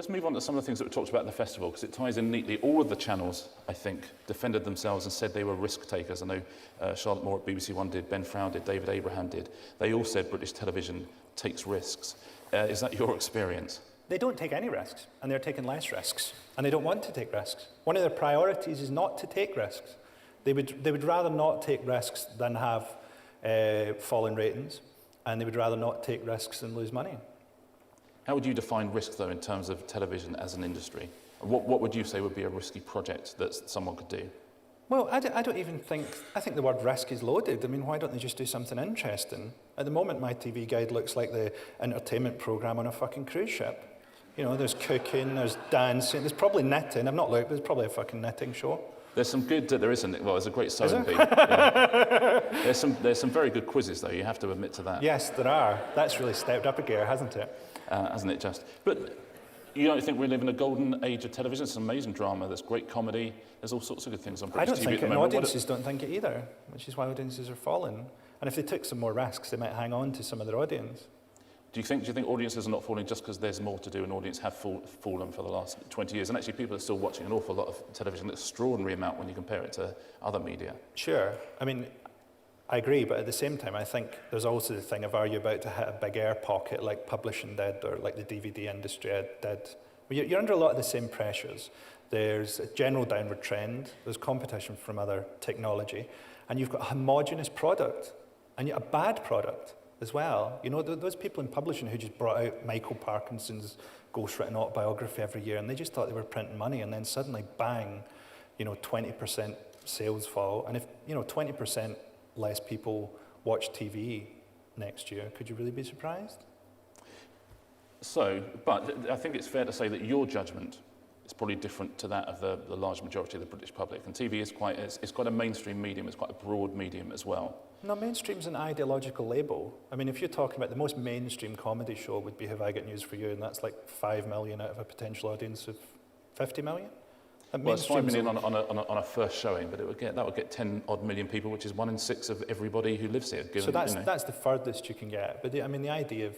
let's move on to some of the things that we talked about at the festival, because it ties in neatly. All of the channels, I think, defended themselves and said they were risk takers. I know Charlotte Moore at BBC One did, Ben Frow did, David Abraham did. They all said British television takes risks. Is that your experience? They don't take any risks, and they're taking less risks, and they don't want to take risks. One of their priorities is not to take risks. They would rather not take risks than have falling ratings, and they would rather not take risks than lose money. How would you define risk, though, in terms of television as an industry? What would you say would be a risky project that someone could do? Well, I don't even think, I think the word risk is loaded. I mean, why don't they just do something interesting? At the moment, my TV Guide looks like the entertainment programme on a fucking cruise ship. You know, there's cooking, there's dancing, there's probably knitting. I've not looked, but there's probably a fucking knitting show. There's some good, there isn't, well, there's a great sewing bee. Yeah. There's some very good quizzes, though, you have to admit to that. Yes, there are. That's really stepped up a gear, hasn't it? Hasn't it just? But you don't think we live in a golden age of television? There's some amazing drama, there's great comedy, there's all sorts of good things on British TV at the moment. I don't think it, and audiences don't think it either, which is why audiences are falling. And if they took some more risks, they might hang on to some of their audience. Do you think audiences are not falling just because there's more to do, and audience have fallen for the last 20 years? And actually people are still watching an awful lot of television, an extraordinary amount when you compare it to other media. Sure. I mean, I agree, but at the same time, I think there's also the thing of, are you about to hit a big air pocket like publishing did, or like the DVD industry did? Well, you're under a lot of the same pressures. There's a general downward trend, there's competition from other technology, and you've got a homogenous product, and yet a bad product as well. You know, those people in publishing who just brought out Michael Parkinson's ghostwritten autobiography every year, and they just thought they were printing money, and then suddenly, bang, you know, 20% sales fall. And if, you know, 20% less people watch TV next year, could you really be surprised? So, but I think it's fair to say that your judgment is probably different to that of the large majority of the British public. And TV is it's quite a mainstream medium, it's quite a broad medium as well. No, mainstream's an ideological label. I mean, if you're talking about the most mainstream comedy show would be Have I Got News For You, and that's like 5 million out of a potential audience of 50 million. Well, it's 5 million on a first showing, but that would get 10 odd million people, which is 1 in 6 of everybody who lives here. Given, so that's the furthest you can get. But I mean, the idea of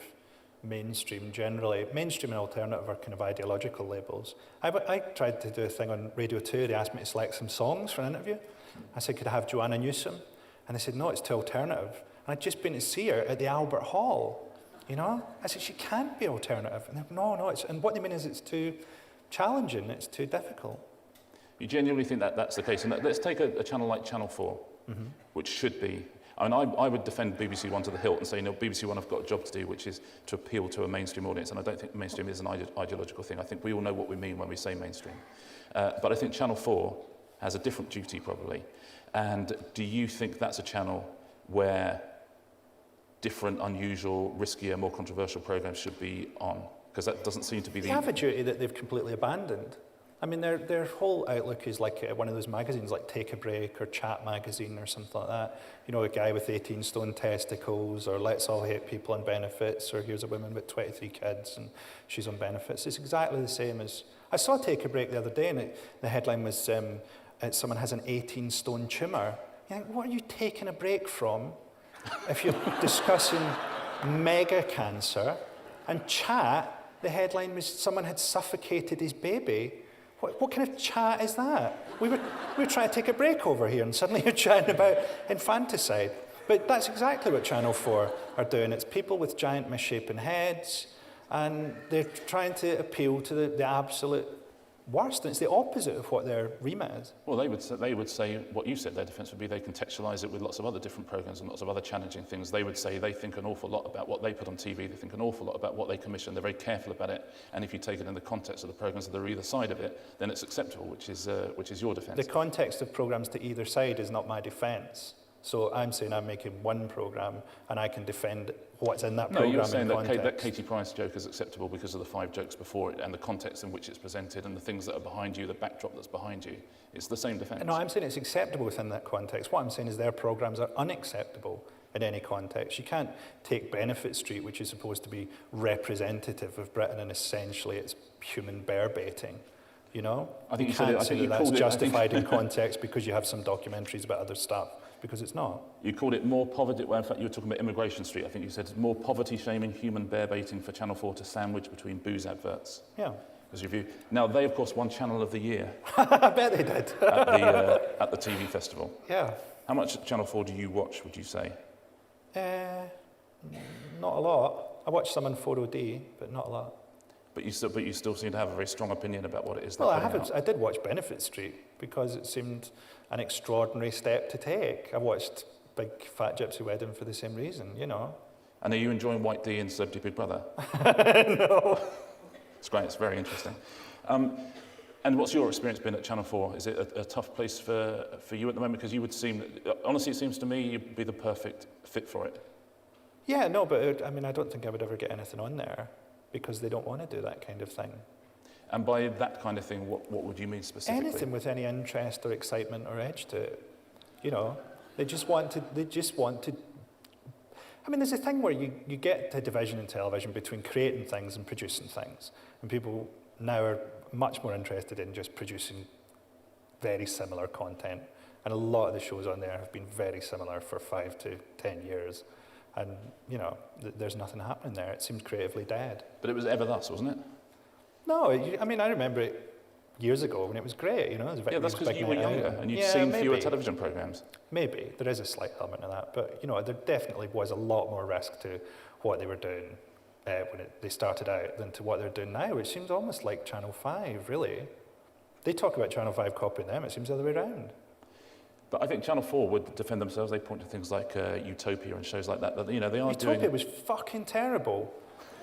mainstream generally, mainstream and alternative are kind of ideological labels. I tried to do a thing on Radio 2. They asked me to select some songs for an interview. I said, could I have Joanna Newsom? And they said, no, it's too alternative. And I'd just been to see her at the Albert Hall, you know? I said, she can't be alternative. And they're, no, and what they mean is it's too challenging, it's too difficult. You genuinely think that that's the case? And let's take a channel like Channel 4, which should be, I mean, I would defend BBC One to the hilt and say, no, BBC One have got a job to do, which is to appeal to a mainstream audience. And I don't think mainstream is an ideological thing. I think we all know what we mean when we say mainstream. But I think Channel 4 has a different duty, probably. And do you think that's a channel where different, unusual, riskier, more controversial programs should be on? Because that doesn't seem to be the... They have a duty that they've completely abandoned. I mean, their whole outlook is like one of those magazines like Take a Break or Chat Magazine or something like that. You know, a guy with 18 stone testicles, or Let's All Hate People on Benefits, or here's a woman with 23 kids and she's on benefits. It's exactly the same as... I saw Take a Break the other day, and the headline was, someone has an 18 stone tumour. You think, what are you taking a break from if you're discussing mega cancer? And Chat, the headline was someone had suffocated his baby. What kind of chat is that? We were trying to take a break over here, and suddenly you're chatting about infanticide. But that's exactly what Channel 4 are doing. It's people with giant misshapen heads, and they're trying to appeal to the absolute worst. And it's the opposite of what their remit is. Well, they would say what you said. Their defence would be they contextualise it with lots of other different programmes and lots of other challenging things. They would say they think an awful lot about what they put on TV. They think an awful lot about what they commission. They're very careful about it. And if you take it in the context of the programmes that are either side of it, then it's acceptable, which is your defence. The context of programmes to either side is not my defence. So I'm saying I'm making one programme and I can defend what's in that programme. No, you're saying that Katie Price joke is acceptable because of the 5 jokes before it and the context in which it's presented and the things that are behind you, the backdrop that's behind you. It's the same defence. No, I'm saying it's acceptable within that context. What I'm saying is their programmes are unacceptable in any context. You can't take Benefit Street, which is supposed to be representative of Britain, and essentially it's human bear baiting. You know? I think you can't say that's justified in context because you have some documentaries about other stuff. Because it's not. You called it more poverty, well, in fact you were talking about Immigration Street, I think you said it's more poverty-shaming, human bear-baiting for Channel 4 to sandwich between booze adverts. Yeah. Was your view. Now, they, of course, won Channel of the Year I bet they did. at the TV Festival. Yeah. How much Channel 4 do you watch, would you say? Not a lot. I watch some on 4OD, but not a lot. But you still seem to have a very strong opinion about what it is. Well, I did watch Benefit Street because it seemed an extraordinary step to take. I watched Big Fat Gypsy Wedding for the same reason, you know. And are you enjoying White D and Celebrity Big Brother? No. It's great, it's very interesting. And what's your experience been at Channel 4? Is it a tough place for you at the moment? Because you would seem, honestly, it seems to me you'd be the perfect fit for it. Yeah, no, but I mean, I don't think I would ever get anything on there because they don't want to do that kind of thing. And by that kind of thing, what would you mean specifically? Anything with any interest or excitement or edge to it. You know, they just want to, I mean, there's a thing where you get a division in television between creating things and producing things. And people now are much more interested in just producing very similar content. And a lot of the shows on there have been very similar for 5 to 10 years. And, you know, there's nothing happening there. It seems creatively dead. But it was ever thus, wasn't it? No, I mean, I remember it years ago when it was great, you know. It was Yeah, that's because you were younger and you'd yeah, seen maybe. fewer television programmes. Maybe. There is a slight element of that. But, you know, there definitely was a lot more risk to what they were doing when they started out than to what they're doing now, which seems almost like Channel 5, really. They talk about Channel 5 copying them. It seems the other way around. But I think Channel 4 would defend themselves. They point to things like Utopia and shows like that. You know, they are doing... Utopia was fucking terrible.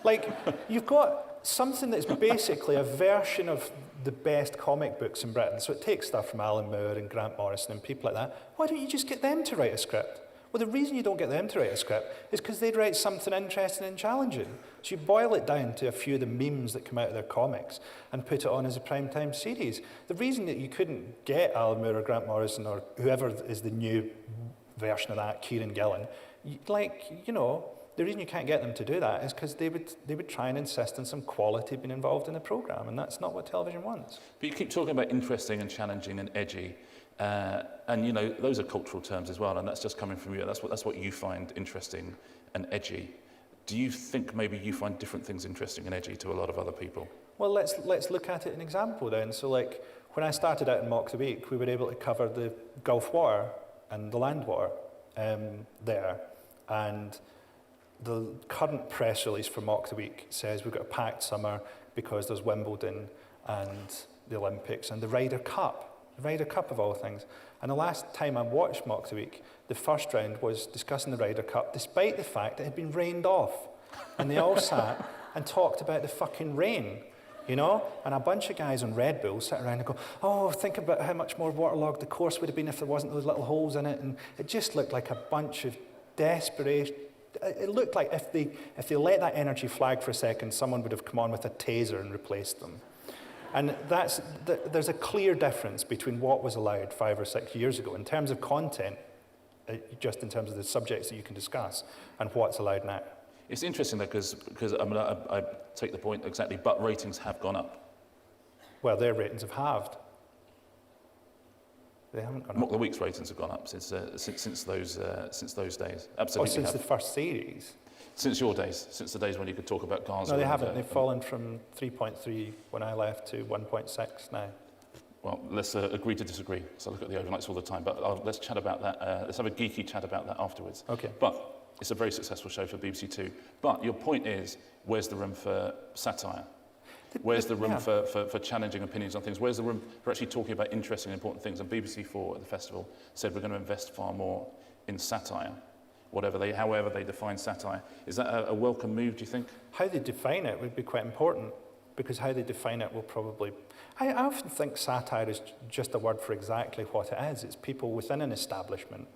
Like, you've got something that's basically a version of the best comic books in Britain. So it takes stuff from Alan Moore and Grant Morrison and people like that. Why don't you just get them to write a script? Well, the reason you don't get them to write a script is because they'd write something interesting and challenging. So you boil it down to a few of the memes that come out of their comics and put it on as a primetime series. The reason that you couldn't get Alan Moore or Grant Morrison or whoever is the new version of that, Kieran Gillen, the reason you can't get them to do that is because they would try and insist on some quality being involved in the programme, and that's not what television wants. But you keep talking about interesting and challenging and edgy. And you know, those are cultural terms as well, and that's just coming from you. That's what you find interesting and edgy. Do you think maybe you find different things interesting and edgy to a lot of other people? Well, let's look at it an example then. So, like, when I started out in Mock the Week, we were able to cover the Gulf War and the Land War there. And the current press release for Mock the Week says we've got a packed summer because there's Wimbledon and the Olympics and the Ryder Cup. The Ryder Cup of all things. And the last time I watched Mock the Week, the first round was discussing the Ryder Cup, despite the fact it had been rained off. And they all sat and talked about the fucking rain, you know? And a bunch of guys on Red Bull sat around and go, oh, think about how much more waterlogged the course would have been if there wasn't those little holes in it. And it just looked like a bunch of desperation. It looked like if they let that energy flag for a second, someone would have come on with a taser and replaced them. And there's a clear difference between what was allowed 5 or 6 years ago in terms of content, just in terms of the subjects that you can discuss, and what's allowed now. It's interesting though, because I take the point exactly, but ratings have gone up. Well, their ratings have halved. They haven't gone up. Mock the Week's ratings have gone up since those days. Absolutely. Or since the first series. Since your days, since the days when you could talk about Gaza. No, they haven't. They've fallen from 3.3 when I left to 1.6 now. Well, let's agree to disagree. So I look at the overnights all the time, but let's chat about that. Let's have a geeky chat about that afterwards. Okay. But it's a very successful show for BBC Two. But your point is, where's the room for satire? Where's the room for challenging opinions on things? Where's the room for actually talking about interesting and important things? And BBC 4 at the festival said we're going to invest far more in satire. However they define satire. Is that a welcome move, do you think? How they define it would be quite important, because how they define it will probably... I often think satire is just a word for exactly what it is. It's people within an establishment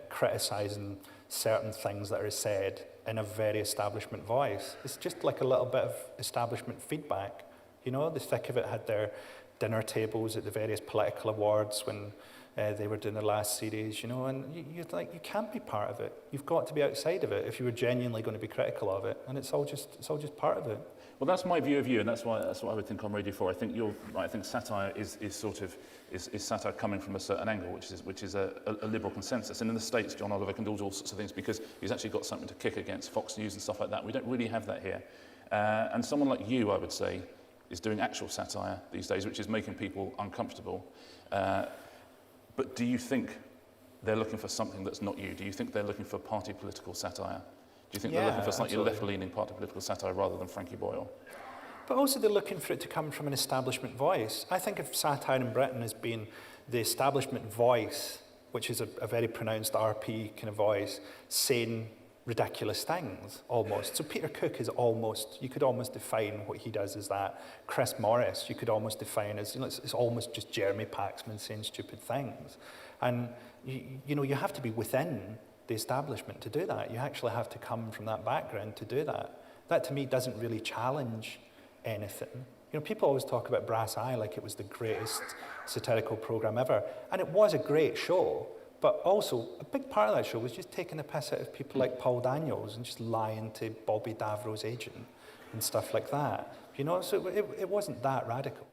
criticising certain things that are said in a very establishment voice. It's just like a little bit of establishment feedback. You know, the thick of it had their dinner tables at the various political awards when they were doing their last series, you know, and you're like, you can't be part of it. You've got to be outside of it if you were genuinely going to be critical of it, and it's all just part of it. Well, that's my view of you, and that's what I would think on Radio 4. I think you're right. I think satire is satire coming from a certain angle, which is a liberal consensus. And in the States, John Oliver can do all sorts of things because he's actually got something to kick against Fox News and stuff like that. We don't really have that here. And someone like you, I would say, is doing actual satire these days, which is making people uncomfortable. But do you think they're looking for something that's not you? Do you think they're looking for party political satire? Do you think they're looking for slightly left-leaning party political satire rather than Frankie Boyle? But also they're looking for it to come from an establishment voice. I think of satire in Britain as being the establishment voice, which is a very pronounced RP kind of voice, saying ridiculous things, almost. So Peter Cook is almost, you could almost define what he does as that. Chris Morris, you could almost define as, it's almost just Jeremy Paxman saying stupid things. And, you have to be within the establishment to do that. You actually have to come from that background to do that. That, to me, doesn't really challenge anything. People always talk about Brass Eye like it was the greatest satirical programme ever. And it was a great show. But also, a big part of that show was just taking the piss out of people like Paul Daniels and just lying to Bobby Davro's agent and stuff like that. So it wasn't that radical.